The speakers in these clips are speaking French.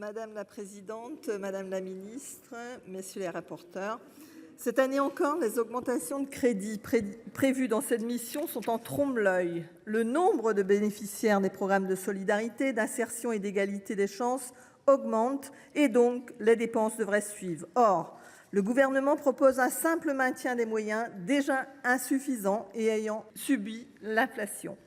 Madame la présidente, Madame la ministre, messieurs les rapporteurs, cette année encore, les augmentations de crédits prévues dans cette mission sont en trompe-l'œil. Le nombre de bénéficiaires des programmes de solidarité, d'insertion et d'égalité des chances augmente et donc les dépenses devraient suivre. Or, le gouvernement propose un simple maintien des moyens déjà insuffisants et ayant subi l'inflation.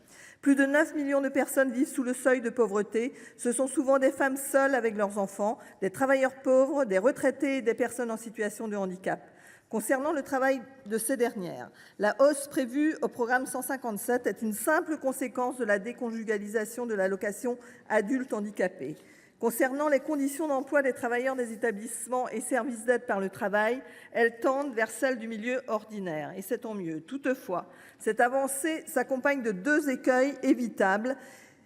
Plus de 9 millions de personnes vivent sous le seuil de pauvreté. Ce sont souvent des femmes seules avec leurs enfants, des travailleurs pauvres, des retraités et des personnes en situation de handicap. Concernant le travail de ces dernières, la hausse prévue au programme 157 est une simple conséquence de la déconjugalisation de l'allocation adulte handicapé. Concernant les conditions d'emploi des travailleurs des établissements et services d'aide par le travail, elles tendent vers celles du milieu ordinaire, et c'est tant mieux. Toutefois, cette avancée s'accompagne de deux écueils évitables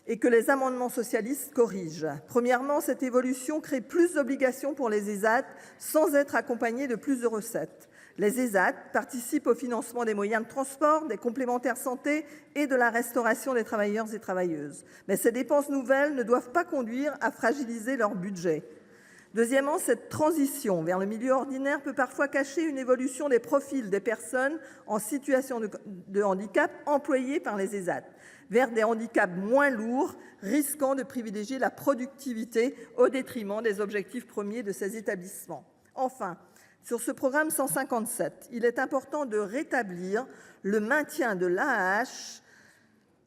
et que les amendements socialistes corrigent. Premièrement, cette évolution crée plus d'obligations pour les ESAT sans être accompagnée de plus de recettes. Les ESAT participent au financement des moyens de transport, des complémentaires santé et de la restauration des travailleurs et travailleuses. Mais ces dépenses nouvelles ne doivent pas conduire à fragiliser leur budget. Deuxièmement, cette transition vers le milieu ordinaire peut parfois cacher une évolution des profils des personnes en situation de handicap employées par les ESAT, vers des handicaps moins lourds, risquant de privilégier la productivité au détriment des objectifs premiers de ces établissements. Enfin, sur ce programme 157, il est important de rétablir le maintien de l'AAH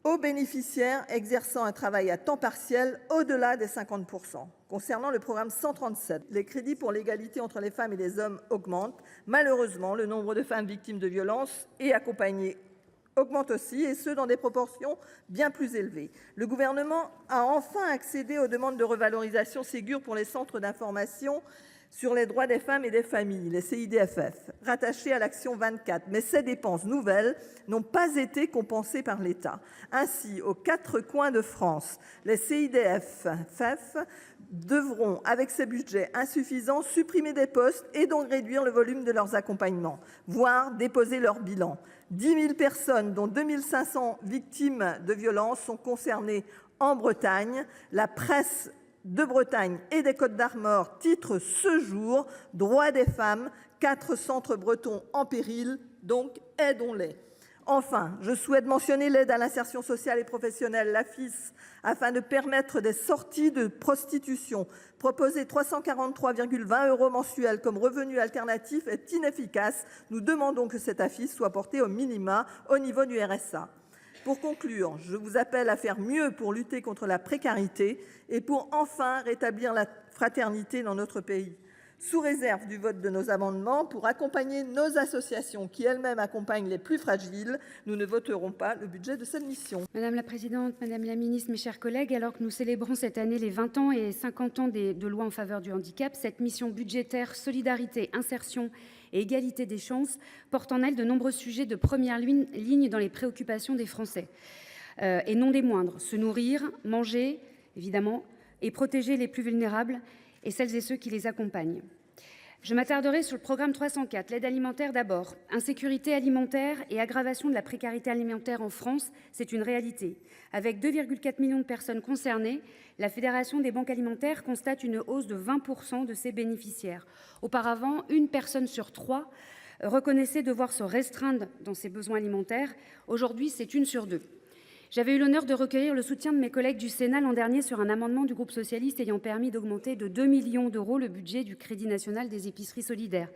aux bénéficiaires exerçant un travail à temps partiel au-delà des 50%. Concernant le programme 137, les crédits pour l'égalité entre les femmes et les hommes augmentent. Malheureusement, le nombre de femmes victimes de violences et accompagnées augmente aussi, et ce dans des proportions bien plus élevées. Le gouvernement a enfin accédé aux demandes de revalorisation Ségur pour les centres d'information sur les droits des femmes et des familles, les CIDFF, rattachés à l'action 24. Mais ces dépenses nouvelles n'ont pas été compensées par l'État. Ainsi, aux quatre coins de France, les CIDFF devront, avec ces budgets insuffisants, supprimer des postes et donc réduire le volume de leurs accompagnements, voire déposer leur bilan. 10 000 personnes, dont 2 500 victimes de violences, sont concernées en Bretagne. La presse de Bretagne et des Côtes-d'Armor titre ce jour « Droits des femmes, 4 centres bretons en péril, donc aidons-les ». Enfin, je souhaite mentionner l'aide à l'insertion sociale et professionnelle, l'AFIS, afin de permettre des sorties de prostitution. Proposer 343,20 € mensuels comme revenu alternatif est inefficace. Nous demandons que cette AFIS soit portée au minima au niveau du RSA. Pour conclure, je vous appelle à faire mieux pour lutter contre la précarité et pour enfin rétablir la fraternité dans notre pays. Sous réserve du vote de nos amendements, pour accompagner nos associations qui elles-mêmes accompagnent les plus fragiles, nous ne voterons pas le budget de cette mission. Madame la présidente, madame la ministre, mes chers collègues, alors que nous célébrons cette année les 20 ans et 50 ans de loi en faveur du handicap, cette mission budgétaire solidarité, insertion et égalité des chances porte en elle de nombreux sujets de première ligne dans les préoccupations des Français. Et non des moindres, se nourrir, manger, évidemment, et protéger les plus vulnérables et celles et ceux qui les accompagnent. Je m'attarderai sur le programme 304, l'aide alimentaire d'abord. Insécurité alimentaire et aggravation de la précarité alimentaire en France, c'est une réalité. Avec 2,4 millions de personnes concernées, la Fédération des banques alimentaires constate une hausse de 20% de ses bénéficiaires. Auparavant, une personne sur 3 reconnaissait devoir se restreindre dans ses besoins alimentaires. Aujourd'hui, c'est 1 sur 2. J'avais eu l'honneur de recueillir le soutien de mes collègues du Sénat l'an dernier sur un amendement du groupe socialiste ayant permis d'augmenter de 2 millions d'euros le budget du Crédit national des épiceries solidaires.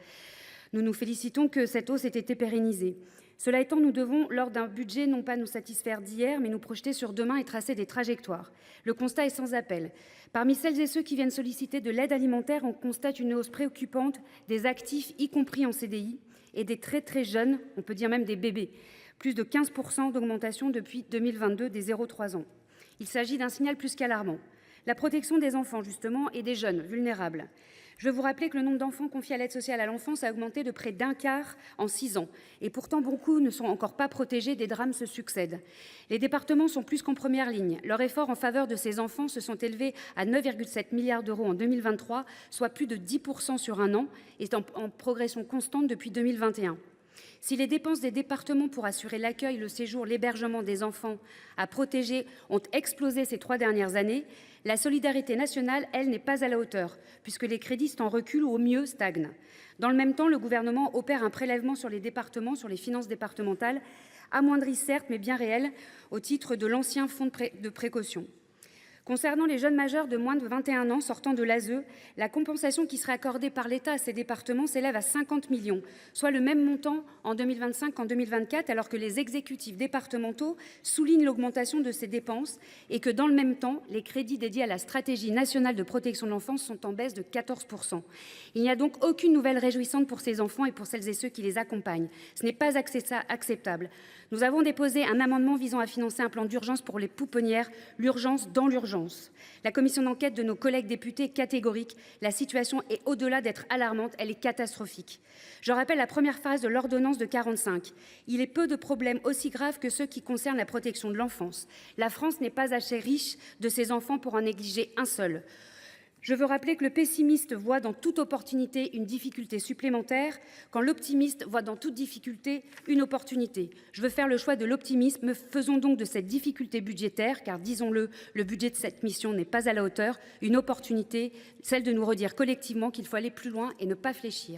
Nous nous félicitons que cette hausse ait été pérennisée. Cela étant, nous devons, lors d'un budget, non pas nous satisfaire d'hier, mais nous projeter sur demain et tracer des trajectoires. Le constat est sans appel. Parmi celles et ceux qui viennent solliciter de l'aide alimentaire, on constate une hausse préoccupante des actifs, y compris en CDI, et des très très jeunes, on peut dire même des bébés. Plus de 15% d'augmentation depuis 2022 des 0-3 ans. Il s'agit d'un signal plus qu'alarmant. La protection des enfants, justement, et des jeunes vulnérables. Je veux vous rappeler que le nombre d'enfants confiés à l'aide sociale à l'enfance a augmenté de près d'1/4 en 6 ans. Et pourtant, beaucoup ne sont encore pas protégés, des drames se succèdent. Les départements sont plus qu'en première ligne. Leurs efforts en faveur de ces enfants se sont élevés à 9,7 milliards d'euros en 2023, soit plus de 10% sur un an, et en progression constante depuis 2021. Si les dépenses des départements pour assurer l'accueil, le séjour, l'hébergement des enfants à protéger ont explosé ces 3 dernières années, la solidarité nationale, elle, n'est pas à la hauteur, puisque les crédits sont en recul ou au mieux stagnent. Dans le même temps, le gouvernement opère un prélèvement sur les départements, sur les finances départementales, amoindri certes, mais bien réel, au titre de l'ancien fonds de précaution. Concernant les jeunes majeurs de moins de 21 ans sortant de l'ASE, la compensation qui serait accordée par l'État à ces départements s'élève à 50 millions, soit le même montant en 2025 qu'en 2024, alors que les exécutifs départementaux soulignent l'augmentation de ces dépenses et que dans le même temps, les crédits dédiés à la stratégie nationale de protection de l'enfance sont en baisse de 14%. Il n'y a donc aucune nouvelle réjouissante pour ces enfants et pour celles et ceux qui les accompagnent. Ce n'est pas acceptable. Nous avons déposé un amendement visant à financer un plan d'urgence pour les pouponnières, l'urgence dans l'urgence. La commission d'enquête de nos collègues députés est catégorique. La situation est au-delà d'être alarmante, elle est catastrophique. Je rappelle la première phase de l'ordonnance de 45. Il est peu de problèmes aussi graves que ceux qui concernent la protection de l'enfance. La France n'est pas assez riche de ses enfants pour en négliger un seul. Je veux rappeler que le pessimiste voit dans toute opportunité une difficulté supplémentaire, quand l'optimiste voit dans toute difficulté une opportunité. Je veux faire le choix de l'optimisme. Faisons donc de cette difficulté budgétaire, car disons-le, le budget de cette mission n'est pas à la hauteur, une opportunité, celle de nous redire collectivement qu'il faut aller plus loin et ne pas fléchir.